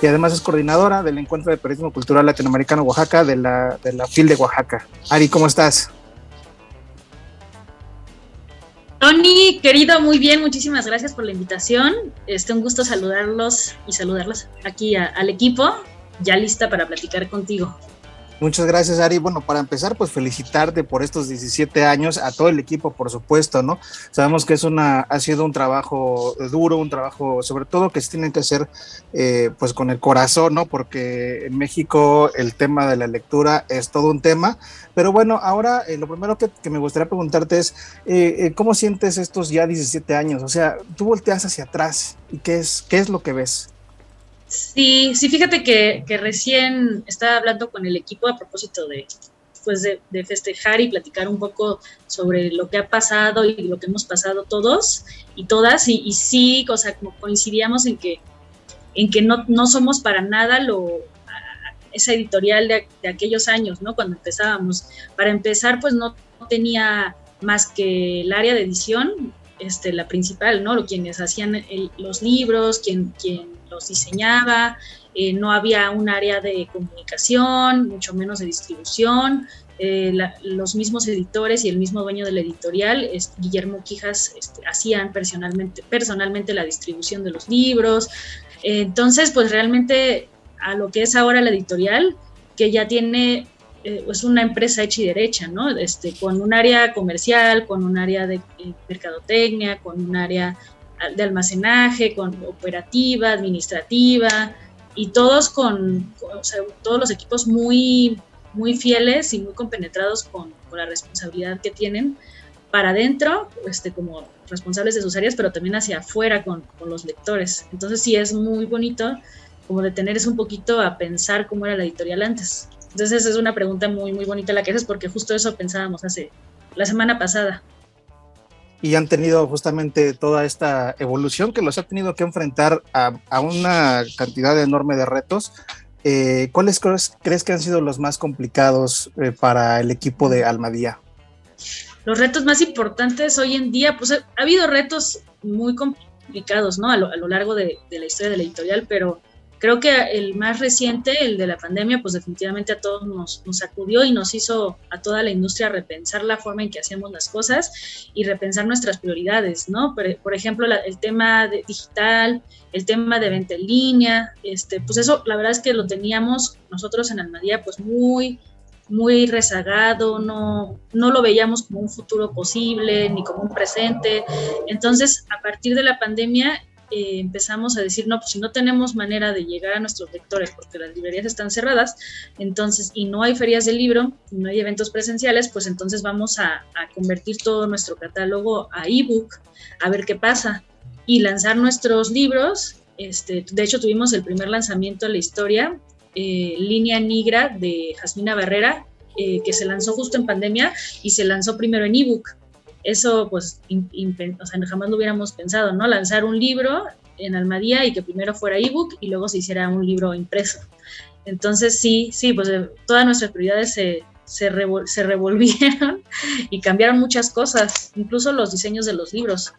y además es coordinadora del Encuentro de Periodismo Cultural Latinoamericano Oaxaca de la FIL de Oaxaca. Ari, ¿cómo estás? Tony, querido, muy bien, muchísimas gracias por la invitación. Un gusto saludarlos aquí al equipo, ya lista para platicar contigo. Muchas gracias, Ari. Bueno, para empezar, pues felicitarte por estos 17 años, a todo el equipo, por supuesto, ¿no? Sabemos que ha sido un trabajo duro, un trabajo sobre todo que se tiene que hacer pues con el corazón, ¿no? Porque en México el tema de la lectura es todo un tema, pero bueno, ahora lo primero que me gustaría preguntarte es, ¿cómo sientes estos ya 17 años? O sea, tú volteas hacia atrás y ¿qué es lo que ves? Sí, fíjate que recién estaba hablando con el equipo a propósito de festejar y platicar un poco sobre lo que ha pasado y lo que hemos pasado todos y todas, y sí, o sea, como coincidíamos en que no somos para nada esa editorial de aquellos años, ¿no? Cuando empezábamos. Para empezar, pues no tenía más que el área de edición, la principal, ¿no? Quienes hacían los libros, quien los diseñaba, no había un área de comunicación, mucho menos de distribución. Los mismos editores y el mismo dueño de la editorial, Guillermo Quijas, hacían personalmente la distribución de los libros. Entonces, pues realmente a lo que es ahora la editorial, que ya tiene es una empresa hecha y derecha, ¿no? Con un área comercial, con un área de mercadotecnia, con un área de almacenaje, con operativa, administrativa, y todos o sea, todos los equipos muy, muy fieles y muy compenetrados con la responsabilidad que tienen para adentro, como responsables de sus áreas, pero también hacia afuera con los lectores. Entonces sí es muy bonito como detenerse un poquito a pensar cómo era la editorial antes. Entonces es una pregunta muy, muy bonita la que haces, porque justo eso pensábamos la semana pasada. Y han tenido justamente toda esta evolución que los ha tenido que enfrentar a una cantidad enorme de retos. ¿Cuáles crees que han sido los más complicados para el equipo de Almadía? Los retos más importantes hoy en día, pues ha habido retos muy complicados, ¿no? A lo largo de la historia de la editorial, pero creo que el más reciente, el de la pandemia, pues definitivamente a todos nos sacudió y nos hizo a toda la industria repensar la forma en que hacemos las cosas y repensar nuestras prioridades, ¿no? Por ejemplo, el tema digital, el tema de venta en línea, pues eso la verdad es que lo teníamos nosotros en Almadía pues muy, muy rezagado, no lo veíamos como un futuro posible ni como un presente. Entonces, a partir de la pandemia, empezamos a decir, no, pues si no tenemos manera de llegar a nuestros lectores porque las librerías están cerradas, entonces, y no hay ferias del libro, no hay eventos presenciales, pues entonces vamos a convertir todo nuestro catálogo a ebook, a ver qué pasa, y lanzar nuestros libros. De hecho, tuvimos el primer lanzamiento de la historia, Línea Negra, de Jasmina Barrera, que se lanzó justo en pandemia y se lanzó primero en ebook. Eso pues o sea, jamás lo hubiéramos pensado, ¿no? Lanzar un libro en Almadía y que primero fuera ebook y luego se hiciera un libro impreso. Entonces sí, pues todas nuestras prioridades se revolvieron y cambiaron muchas cosas, incluso los diseños de los libros.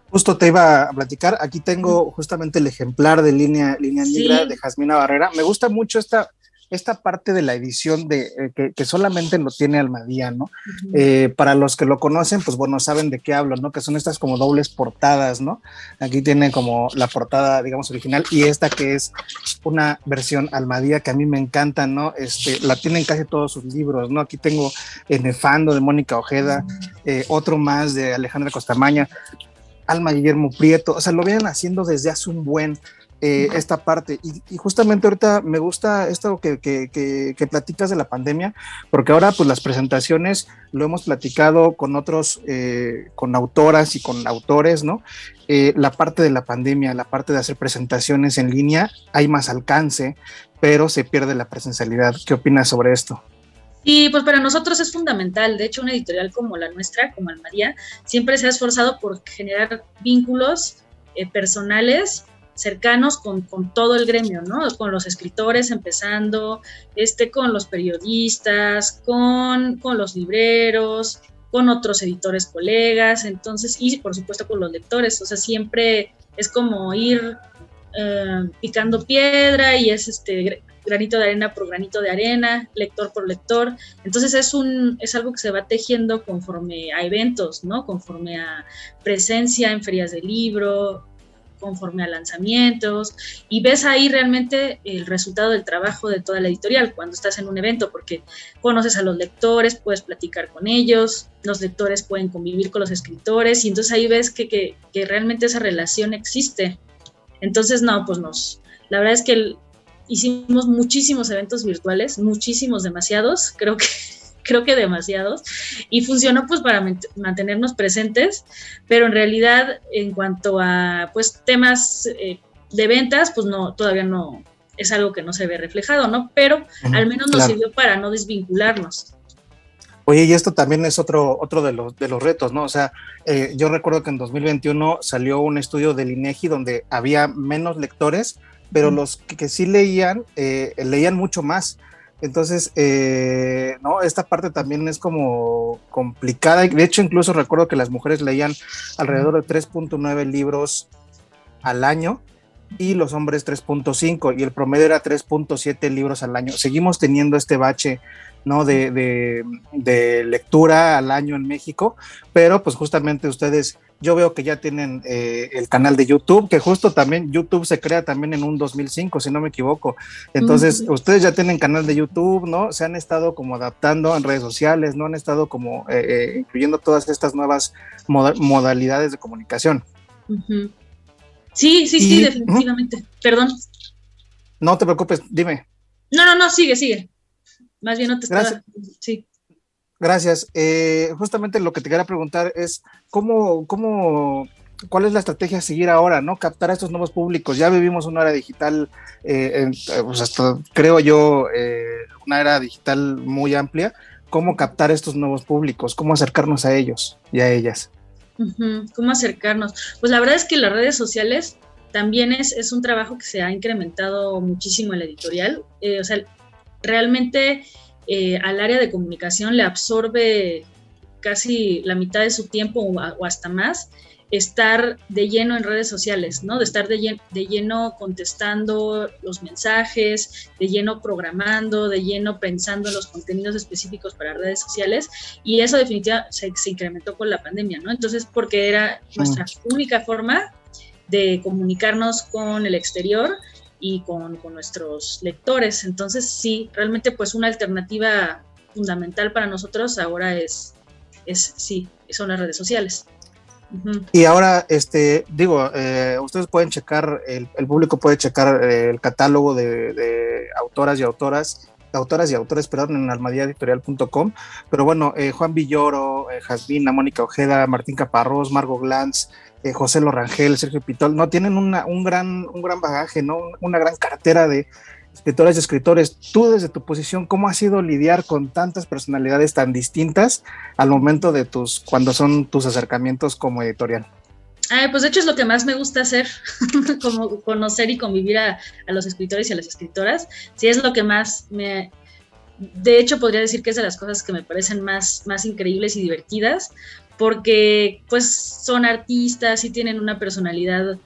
Justo te iba a platicar, aquí tengo justamente el ejemplar de Línea Negra de Jasmina Barrera. Me gusta mucho esta parte de la edición que solamente lo tiene Almadía, ¿no? Uh-huh. Para los que lo conocen, pues bueno, saben de qué hablo, ¿no? Que son estas como dobles portadas, ¿no? Aquí tiene como la portada, digamos, original, y esta que es una versión Almadía que a mí me encanta, ¿no? La tienen casi todos sus libros, ¿no? Aquí tengo Nefando de Mónica Ojeda, otro más de Alejandra Costamaña, Alma Guillermo Prieto, o sea, lo vienen haciendo desde hace un buen esta parte, y justamente ahorita me gusta esto que platicas de la pandemia, porque ahora pues las presentaciones lo hemos platicado con otros, con autoras y con autores, ¿no? La parte de la pandemia, la parte de hacer presentaciones en línea, hay más alcance, pero se pierde la presencialidad. ¿Qué opinas sobre esto? Sí, pues para nosotros es fundamental. De hecho, una editorial como la nuestra, como Almadía, siempre se ha esforzado por generar vínculos personales cercanos con todo el gremio, ¿no? Con los escritores empezando, con los periodistas, con los libreros, con otros editores colegas, entonces, y por supuesto con los lectores. O sea, siempre es como ir picando piedra y es granito de arena por granito de arena, lector por lector. Entonces es algo que se va tejiendo conforme a eventos, ¿no? Conforme a presencia en ferias de libro, conforme a lanzamientos, y ves ahí realmente el resultado del trabajo de toda la editorial cuando estás en un evento, porque conoces a los lectores, puedes platicar con ellos, los lectores pueden convivir con los escritores, y entonces ahí ves que realmente esa relación existe. Entonces, no, pues la verdad es que hicimos muchísimos eventos virtuales, muchísimos, demasiados, creo que demasiados, y funcionó pues para mantenernos presentes, pero en realidad en cuanto a pues temas de ventas, pues no, todavía no, es algo que no se ve reflejado, ¿no? Pero al menos nos sirvió para no desvincularnos. Oye, y esto también es otro de los retos, ¿no? O sea, yo recuerdo que en 2021 salió un estudio del INEGI donde había menos lectores, pero los que sí leían mucho más. Entonces, no, esta parte también es como complicada. De hecho, incluso recuerdo que las mujeres leían alrededor de 3.9 libros al año y los hombres 3.5, y el promedio era 3.7 libros al año. Seguimos teniendo este bache, ¿no? de lectura al año en México, pero pues justamente ustedes, yo veo que ya tienen el canal de YouTube, que justo también YouTube se crea también en un 2005, si no me equivoco. Entonces, ustedes ya tienen canal de YouTube, ¿no? Se han estado como adaptando en redes sociales, ¿no? Han estado como incluyendo todas estas nuevas modalidades de comunicación. Sí, definitivamente. Perdón. No te preocupes, dime. No, sigue. Más bien no te estaba... Sí. Gracias. Justamente lo que te quería preguntar es ¿cuál es la estrategia a seguir ahora, ¿no? Captar a estos nuevos públicos. Ya vivimos una era digital, pues hasta, creo yo, una era digital muy amplia. ¿Cómo captar estos nuevos públicos? ¿Cómo acercarnos a ellos y a ellas? ¿Cómo acercarnos? Pues la verdad es que las redes sociales también es un trabajo que se ha incrementado muchísimo en la editorial. O sea, realmente al área de comunicación le absorbe casi la mitad de su tiempo o hasta más estar de lleno en redes sociales, ¿no? De estar de lleno contestando los mensajes, de lleno programando, de lleno pensando en los contenidos específicos para redes sociales, y eso definitivamente se incrementó con la pandemia, ¿no? Entonces, porque era nuestra única forma de comunicarnos con el exterior y con nuestros lectores. Entonces, sí, realmente pues una alternativa fundamental para nosotros ahora son las redes sociales. Y ahora, ustedes pueden checar, el público puede checar el catálogo de autoras y autores, en almadiaeditorial.com, pero bueno, Juan Villoro, Jasmina, Mónica Ojeda, Martín Caparrós, Margo Glantz, José Lorangel, Sergio Pitol, no, tienen un gran bagaje, ¿no? Una gran cartera de escritoras y escritores. Tú, desde tu posición, ¿cómo ha sido lidiar con tantas personalidades tan distintas al momento de cuando son tus acercamientos como editorial? Pues de hecho es lo que más me gusta hacer, como conocer y convivir a los escritores y a las escritoras. Sí, es lo que más de hecho podría decir que es de las cosas que me parecen más increíbles y divertidas, porque pues son artistas y tienen una personalidad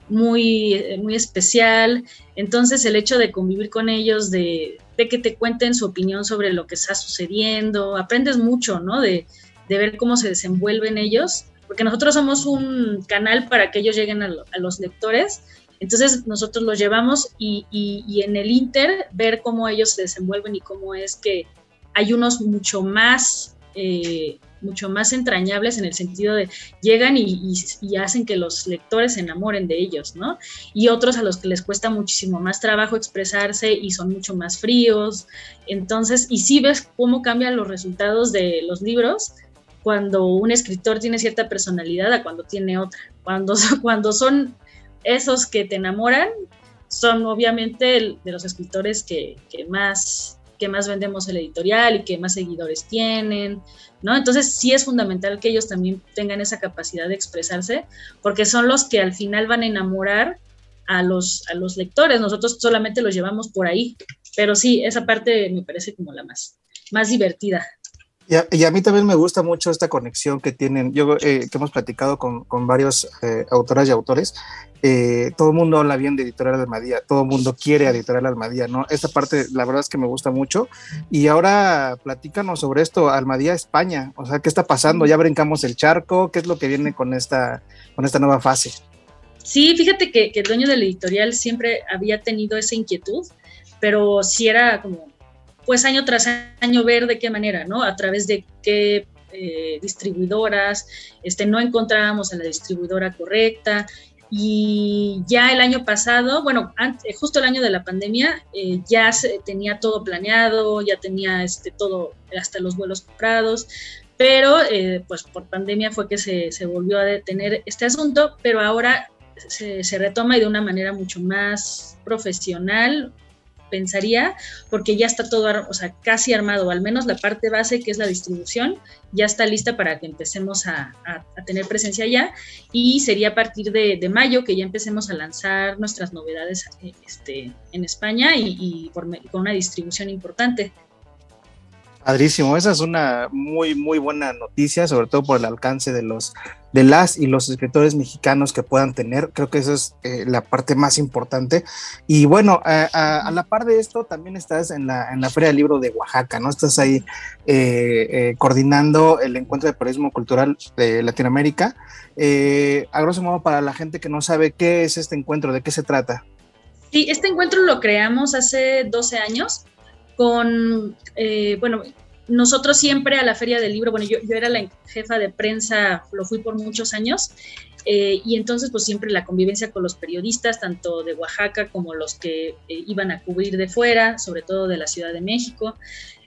muy especial. Entonces el hecho de convivir con ellos, de que te cuenten su opinión sobre lo que está sucediendo, aprendes mucho, ¿no? De ver cómo se desenvuelven ellos, porque nosotros somos un canal para que ellos lleguen a los lectores. Entonces nosotros los llevamos y en el inter ver cómo ellos se desenvuelven y cómo es que hay unos mucho más entrañables, en el sentido de llegan y hacen que los lectores se enamoren de ellos, ¿no? Y otros a los que les cuesta muchísimo más trabajo expresarse y son mucho más fríos. Entonces, y sí ves cómo cambian los resultados de los libros cuando un escritor tiene cierta personalidad a cuando tiene otra. Cuando son esos que te enamoran, son obviamente de los escritores que más vendemos en la editorial y que más seguidores tienen, ¿no? Entonces sí es fundamental que ellos también tengan esa capacidad de expresarse, porque son los que al final van a enamorar a los lectores. Nosotros solamente los llevamos por ahí, pero sí, esa parte me parece como la más divertida. Y a mí también me gusta mucho esta conexión que tienen, que hemos platicado con varios autoras y autores. Todo el mundo habla bien de Editorial Almadía, todo el mundo quiere Editorial Almadía, ¿no? Esta parte, la verdad es que me gusta mucho. Y ahora platícanos sobre esto, Almadía España, o sea, ¿qué está pasando? ¿Ya brincamos el charco? ¿Qué es lo que viene con esta nueva fase? Sí, fíjate que el dueño del editorial siempre había tenido esa inquietud, pero sí era como, pues año tras año ver de qué manera, ¿no? A través de qué distribuidoras, no encontrábamos a la distribuidora correcta, y ya el año pasado, bueno, justo el año de la pandemia, ya tenía todo planeado, ya tenía todo, hasta los vuelos comprados, pero pues por pandemia fue que se volvió a detener este asunto, pero ahora se retoma y de una manera mucho más profesional, pensaría, porque ya está todo, o sea, casi armado, al menos la parte base, que es la distribución, ya está lista para que empecemos a tener presencia ya, y sería a partir de mayo que ya empecemos a lanzar nuestras novedades en España y con una distribución importante. Padrísimo, esa es una muy, muy buena noticia, sobre todo por el alcance de las y los escritores mexicanos que puedan tener. Creo que esa es la parte más importante. Y bueno, a la par de esto, también estás en la Feria del Libro de Oaxaca, ¿no? Estás ahí coordinando el Encuentro de Periodismo Cultural de Latinoamérica. A grosso modo, para la gente que no sabe qué es este encuentro, ¿de qué se trata? Sí, este encuentro lo creamos hace 12 años. Bueno, nosotros siempre a la Feria del Libro, bueno, yo era la jefa de prensa, lo fui por muchos años, y entonces pues siempre la convivencia con los periodistas, tanto de Oaxaca como los que iban a cubrir de fuera, sobre todo de la Ciudad de México.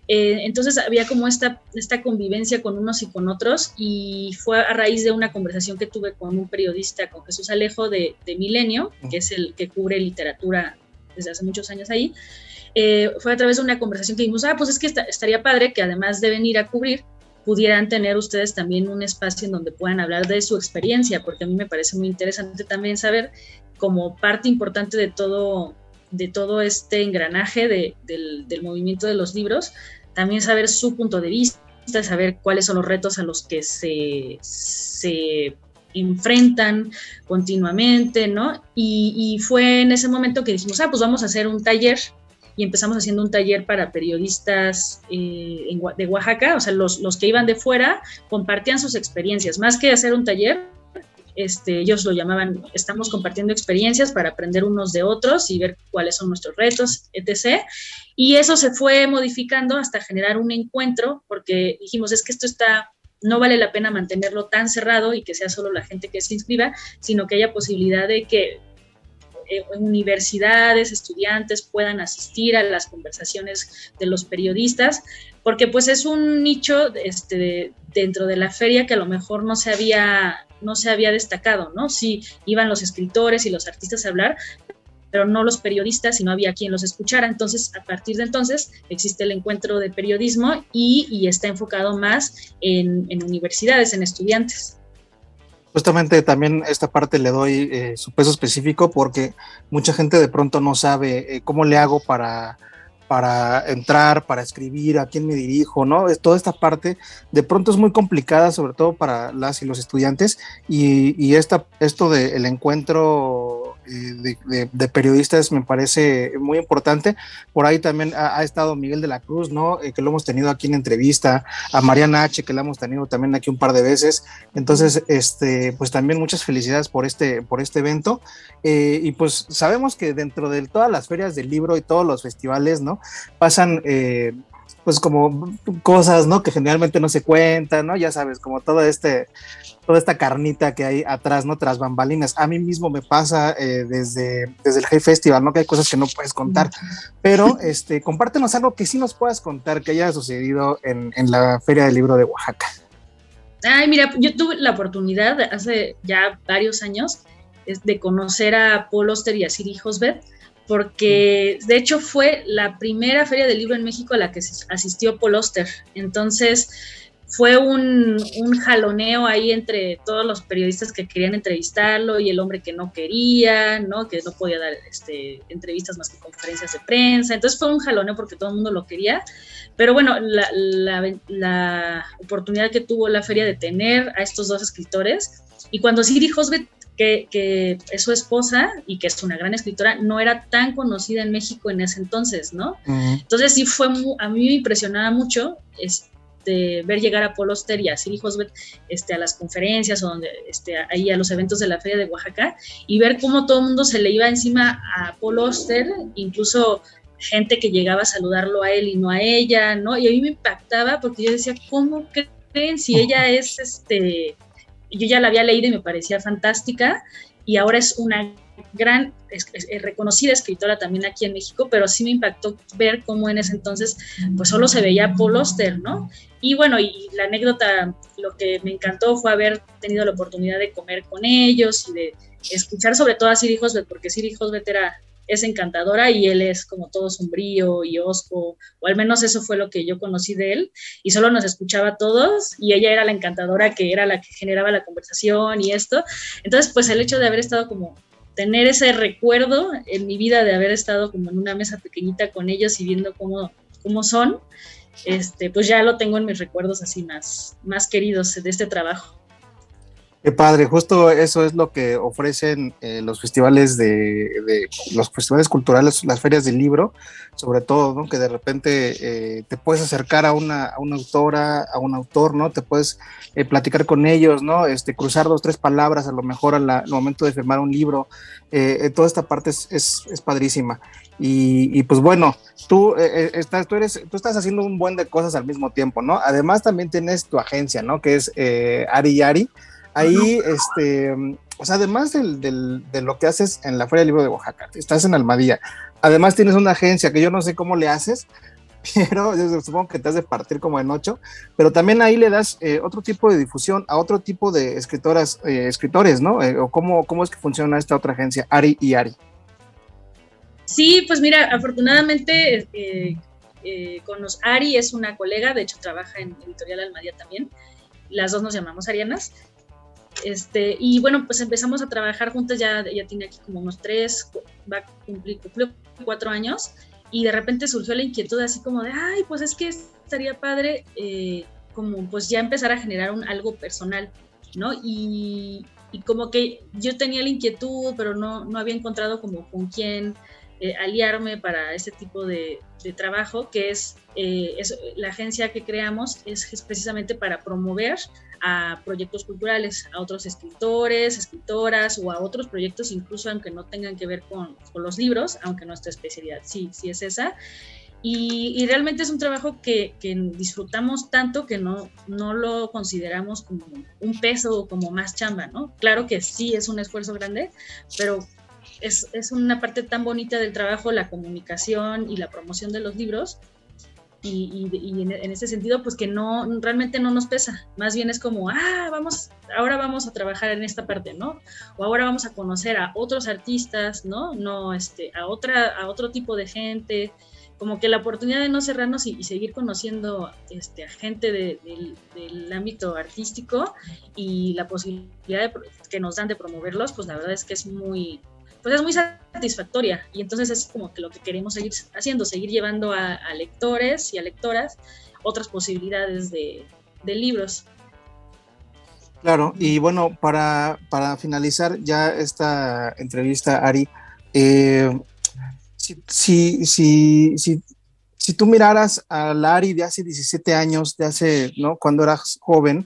Entonces había como esta convivencia con unos y con otros, y fue a raíz de una conversación que tuve con un periodista, con Jesús Alejo de Milenio, que es el que cubre literatura desde hace muchos años ahí. Fue a través de una conversación que dijimos, pues es que estaría padre que además de venir a cubrir, pudieran tener ustedes también un espacio en donde puedan hablar de su experiencia, porque a mí me parece muy interesante también saber, como parte importante de todo este engranaje del movimiento de los libros, también saber su punto de vista, saber cuáles son los retos a los que se enfrentan continuamente, ¿no? Y fue en ese momento que dijimos, pues vamos a hacer un taller, y empezamos haciendo un taller para periodistas de Oaxaca, o sea, los que iban de fuera compartían sus experiencias, más que hacer un taller, ellos lo llamaban, estamos compartiendo experiencias para aprender unos de otros y ver cuáles son nuestros retos, etc. Y eso se fue modificando hasta generar un encuentro, porque dijimos, es que no vale la pena mantenerlo tan cerrado y que sea solo la gente que se inscriba, sino que haya posibilidad de que universidades, estudiantes puedan asistir a las conversaciones de los periodistas, porque pues es un nicho dentro de la feria que a lo mejor no se había destacado, ¿no? Sí, iban los escritores y los artistas a hablar, pero no los periodistas, y no había quien los escuchara. Entonces, a partir de entonces, existe el encuentro de periodismo y está enfocado más en universidades, en estudiantes. Justamente también esta parte le doy su peso específico, porque mucha gente de pronto no sabe cómo le hago para entrar, para escribir, a quién me dirijo, ¿no? Toda esta parte de pronto es muy complicada, sobre todo para las y los estudiantes, y esto del encuentro de periodistas me parece muy importante. Por ahí también ha estado Miguel de la Cruz, ¿no? Que lo hemos tenido aquí en entrevista, a Mariana H., que la hemos tenido también aquí un par de veces. Entonces, pues también muchas felicidades por este evento, y pues sabemos que dentro de todas las ferias del libro y todos los festivales, ¿no? Pasan pues como cosas, ¿no? Que generalmente no se cuentan, ¿no? Ya sabes, como toda esta carnita que hay atrás, ¿no? Tras bambalinas. A mí mismo me pasa desde el Hey Festival, ¿no? Que hay cosas que no puedes contar, pero compártenos algo que sí nos puedas contar que haya sucedido en la Feria del Libro de Oaxaca. Ay, mira, yo tuve la oportunidad hace ya varios años de conocer a Paul Auster y a Siri Hosbeth, porque de hecho fue la primera Feria del Libro en México a la que asistió Paul Auster. Entonces, fue un jaloneo ahí entre todos los periodistas que querían entrevistarlo y el hombre que no quería, ¿no? Que no podía dar entrevistas más que conferencias de prensa. Entonces fue un jaloneo porque todo el mundo lo quería. Pero bueno, la oportunidad que tuvo la feria de tener a estos dos escritores, y cuando Siri Hosbeth, que es su esposa y que es una gran escritora, no era tan conocida en México en ese entonces, ¿no? Entonces sí a mí me impresionaba mucho ver llegar a Paul Auster y a Siri Hosbeth a las conferencias o ahí a los eventos de la Feria de Oaxaca, y ver cómo todo el mundo se le iba encima a Paul Auster, incluso gente que llegaba a saludarlo a él y no a ella, ¿no? Y a mí me impactaba porque yo decía, ¿cómo creen si ella es yo ya la había leído y me parecía fantástica, y ahora es una gran, reconocida escritora también aquí en México, pero sí me impactó ver cómo en ese entonces pues solo se veía Paul Auster, ¿no? Y bueno, y la anécdota, lo que me encantó fue haber tenido la oportunidad de comer con ellos y de escuchar sobre todo a Siri Hosbeth, porque Siri Hosbeth es encantadora y él es como todo sombrío y hosco, o al menos eso fue lo que yo conocí de él, y solo nos escuchaba a todos, y ella era la encantadora, que era la que generaba la conversación y esto. Entonces pues el hecho de haber estado como, tener ese recuerdo en mi vida de haber estado como en una mesa pequeñita con ellos y viendo cómo son, pues ya lo tengo en mis recuerdos así más queridos de este trabajo. Qué padre, justo eso es lo que ofrecen los festivales los festivales culturales, las ferias del libro, sobre todo, ¿no? Que de repente te puedes acercar a una autora, a un autor, ¿no? Te puedes platicar con ellos, ¿no? Cruzar 2, 3 palabras a lo mejor al momento de firmar un libro. Toda esta parte es padrísima. Y pues bueno, tú estás haciendo un buen de cosas al mismo tiempo, ¿no? Además también tienes tu agencia, ¿no? Que es Ari y Ari. Ahí, o sea, además de lo que haces en la Feria del Libro de Oaxaca, estás en Almadía, además tienes una agencia que yo no sé cómo le haces, pero yo supongo que te has de partir como en 8, pero también ahí le das otro tipo de difusión a otro tipo de escritores, ¿no? O ¿cómo es que funciona esta otra agencia, Ari y Ari? Sí, pues mira, afortunadamente con los Ari es una colega, de hecho trabaja en Editorial Almadía también, las dos nos llamamos Arianas. Y bueno, pues empezamos a trabajar juntas, ya tiene aquí como unos 3, va a cumplir 4 años, y de repente surgió la inquietud así como de, ay, pues es que estaría padre como pues ya empezar a generar algo personal, ¿no? Y como que yo tenía la inquietud, pero no había encontrado como con quién aliarme para este tipo de trabajo, que es la agencia que creamos es precisamente para promover a proyectos culturales, a otros escritores, escritoras o a otros proyectos, incluso aunque no tengan que ver con los libros, aunque nuestra especialidad sí es esa. Y realmente es un trabajo que disfrutamos tanto que no lo consideramos como un peso o como más chamba, ¿no? Claro que sí es un esfuerzo grande, pero es una parte tan bonita del trabajo, la comunicación y la promoción de los libros, y en ese sentido, pues que realmente no nos pesa, más bien es como, ahora vamos a trabajar en esta parte, ¿no? O ahora vamos a conocer a otros artistas, ¿no? A otro tipo de gente, como que la oportunidad de no cerrarnos y seguir conociendo a gente del ámbito artístico, y la posibilidad que nos dan de promoverlos, pues la verdad es que es muy satisfactoria, y entonces es como que lo que queremos seguir haciendo, seguir llevando a lectores y a lectoras otras posibilidades de libros. Claro, y bueno, para finalizar ya esta entrevista, Ari, si tú miraras a la Ari de hace 17 años, ¿no? Cuando eras joven,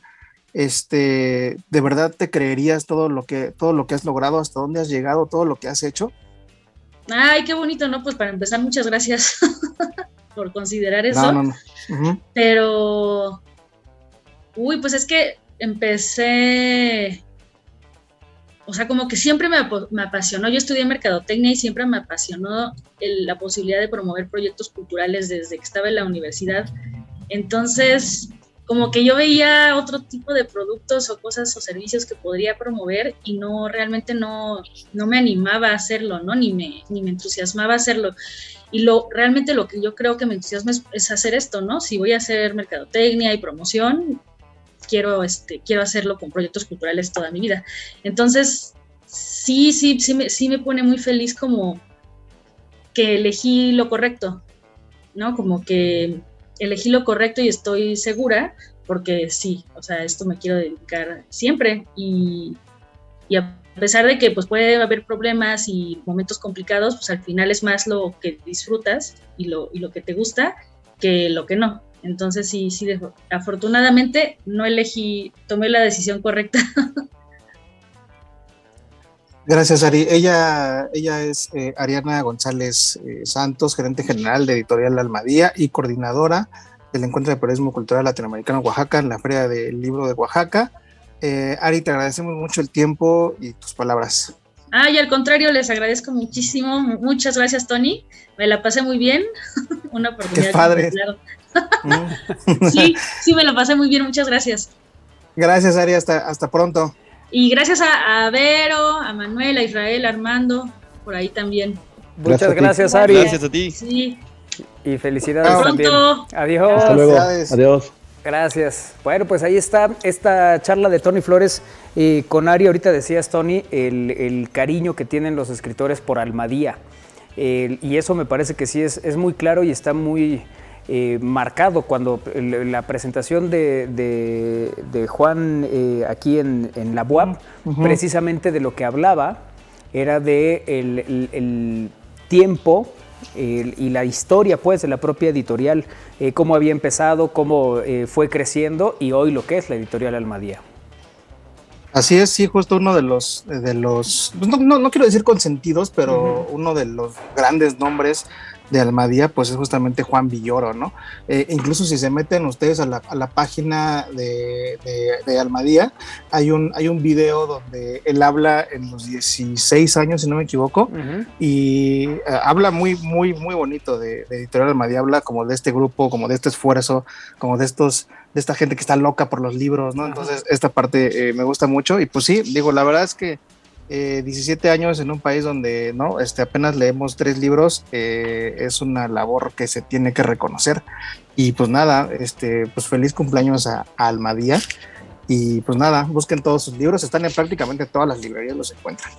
¿de verdad te creerías todo lo que has logrado, hasta dónde has llegado, todo lo que has hecho? Ay, qué bonito, ¿no? Pues para empezar, muchas gracias por considerar eso. No. Uh-huh. Pero, pues es que empecé, o sea, como que siempre me apasionó. Yo estudié mercadotecnia y siempre me apasionó la posibilidad de promover proyectos culturales desde que estaba en la universidad. Entonces, como que yo veía otro tipo de productos o cosas o servicios que podría promover, y realmente no me animaba a hacerlo, ¿no? Ni me entusiasmaba a hacerlo. Y realmente lo que yo creo que me entusiasma es hacer esto, ¿no? Si voy a hacer mercadotecnia y promoción, quiero hacerlo con proyectos culturales toda mi vida. Entonces, sí me pone muy feliz como que elegí lo correcto, ¿no? Como que elegí lo correcto y estoy segura, porque sí, o sea, esto me quiero dedicar siempre y a pesar de que pues puede haber problemas y momentos complicados, pues al final es más lo que disfrutas y lo que te gusta que lo que no. Entonces sí, afortunadamente tomé la decisión correcta. Gracias, Ari. Ella es Ariana González Santos, gerente general de Editorial Almadía y coordinadora del Encuentro de Periodismo Cultural Latinoamericano en Oaxaca, en la Feria del Libro de Oaxaca. Ari, te agradecemos mucho el tiempo y tus palabras. Y al contrario, les agradezco muchísimo. Muchas gracias, Tony. Me la pasé muy bien. Una oportunidad. Qué padre. Sí, me la pasé muy bien. Muchas gracias. Gracias, Ari. Hasta pronto. Y gracias a Vero, a Manuel, a Israel, a Armando, por ahí también. Muchas gracias, Ari. Gracias a ti. Sí. Y felicidades también. Adiós. Hasta luego. Adiós. Gracias. Bueno, pues ahí está esta charla de Tony Flores con Ari. Ahorita decías, Tony, el cariño que tienen los escritores por Almadía. Y eso me parece que sí es muy claro y está muy marcado cuando la presentación de Juan aquí en la UAP, precisamente de lo que hablaba, era de el tiempo y la historia pues de la propia editorial, cómo había empezado, cómo fue creciendo y hoy lo que es la editorial Almadía. Así es, sí, justo uno de los pues no quiero decir consentidos, pero uno de los grandes nombres de Almadía, pues es justamente Juan Villoro, ¿no? Incluso si se meten ustedes a la página de Almadía, hay un video donde él habla en los 16 años, si no me equivoco, y habla muy, muy, muy bonito de Editorial Almadía, habla como de este grupo, como de este esfuerzo, como de esta gente que está loca por los libros, ¿no? Entonces, esta parte me gusta mucho, y pues sí, digo, la verdad es que 17 años en un país donde no apenas leemos 3 libros, es una labor que se tiene que reconocer. Y pues nada, pues feliz cumpleaños a Almadía. Y pues nada, busquen todos sus libros, están en prácticamente todas las librerías, los encuentran.